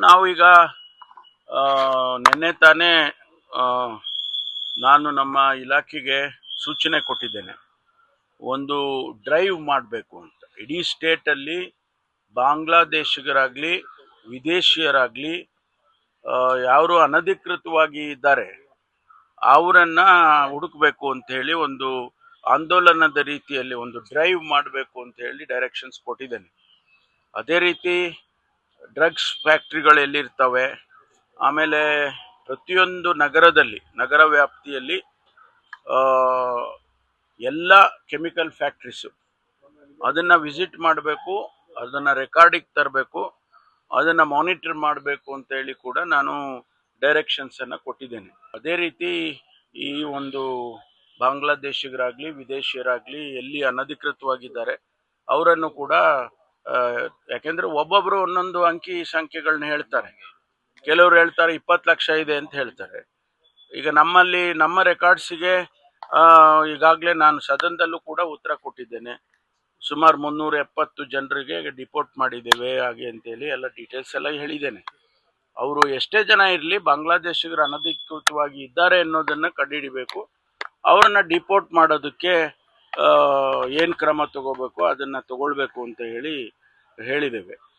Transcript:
ನಾವೀಗ ನಿನ್ನೆ ತಾನೇ ನಾನು ನಮ್ಮ ಇಲಾಖೆಗೆ ಸೂಚನೆ ಕೊಟ್ಟಿದ್ದೇನೆ. ಒಂದು ಡ್ರೈವ್ ಮಾಡಬೇಕು ಅಂತ ಇಡೀ ಸ್ಟೇಟಲ್ಲಿ ಬಾಂಗ್ಲಾದೇಶಿಗರಾಗಲಿ ವಿದೇಶಿಯರಾಗಲಿ ಯಾರು ಅನಧಿಕೃತವಾಗಿ ಇದ್ದಾರೆ ಅವರನ್ನ ಹುಡುಕಬೇಕು ಅಂತ ಹೇಳಿ ಒಂದು ಆಂದೋಲನದ ರೀತಿಯಲ್ಲಿ ಒಂದು ಡ್ರೈವ್ ಮಾಡಬೇಕು ಅಂತ ಹೇಳಿ ಡೈರೆಕ್ಷನ್ಸ್ ಕೊಟ್ಟಿದ್ದೇನೆ. ಅದೇ ರೀತಿ ಡ್ರಗ್ಸ್ ಫ್ಯಾಕ್ಟ್ರಿಗಳು ಎಲ್ಲಿರ್ತವೆ, ಆಮೇಲೆ ಪ್ರತಿಯೊಂದು ನಗರ ವ್ಯಾಪ್ತಿಯಲ್ಲಿ ಎಲ್ಲ ಕೆಮಿಕಲ್ ಫ್ಯಾಕ್ಟ್ರೀಸು ಅದನ್ನು ವಿಸಿಟ್ ಮಾಡಬೇಕು, ಅದನ್ನು ರೆಕಾರ್ಡಿಗೆ ತರಬೇಕು, ಅದನ್ನು ಮಾನಿಟರ್ ಮಾಡಬೇಕು ಅಂತ ಹೇಳಿ ಕೂಡ ನಾನು ಡೈರೆಕ್ಷನ್ಸನ್ನು ಕೊಟ್ಟಿದ್ದೇನೆ. ಅದೇ ರೀತಿ ಈ ಒಂದು ಬಾಂಗ್ಲಾದೇಶಿಗರಾಗಲಿ ವಿದೇಶಿಯರಾಗಲಿ ಎಲ್ಲಿ ಅನಧಿಕೃತವಾಗಿದ್ದಾರೆ ಅವರನ್ನು ಕೂಡ ಯಾಕೆಂದರೆ ಒಬ್ಬೊಬ್ಬರು ಒಂದೊಂದು ಅಂಕಿ ಸಂಖ್ಯೆಗಳನ್ನ ಹೇಳ್ತಾರೆ. ಕೆಲವರು ಹೇಳ್ತಾರೆ 20 ಲಕ್ಷ ಇದೆ ಅಂತ ಹೇಳ್ತಾರೆ. ಈಗ ನಮ್ಮ ರೆಕಾರ್ಡ್ಸಿಗೆ ಈಗಾಗಲೇ ನಾನು ಸದನದಲ್ಲೂ ಕೂಡ ಉತ್ತರ ಕೊಟ್ಟಿದ್ದೇನೆ. ಸುಮಾರು 370 ಜನರಿಗೆ ಡಿಪೋರ್ಟ್ ಮಾಡಿದ್ದೇವೆ ಹಾಗೆ ಅಂತೇಳಿ ಎಲ್ಲ ಡೀಟೇಲ್ಸ್ ಎಲ್ಲ ಹೇಳಿದ್ದೇನೆ. ಅವರು ಎಷ್ಟೇ ಜನ ಇರಲಿ ಬಾಂಗ್ಲಾದೇಶಿಗರು ಅನಧಿಕೃತವಾಗಿ ಇದ್ದಾರೆ ಅನ್ನೋದನ್ನು ಕಂಡುಹಿಡಿಬೇಕು. ಅವರನ್ನು ಡಿಪೋರ್ಟ್ ಮಾಡೋದಕ್ಕೆ ಏನು ಕ್ರಮ ತಗೋಬೇಕು ಅದನ್ನು ತಗೊಳ್ಬೇಕು ಅಂತ ಹೇಳಿದ್ದೇವೆ.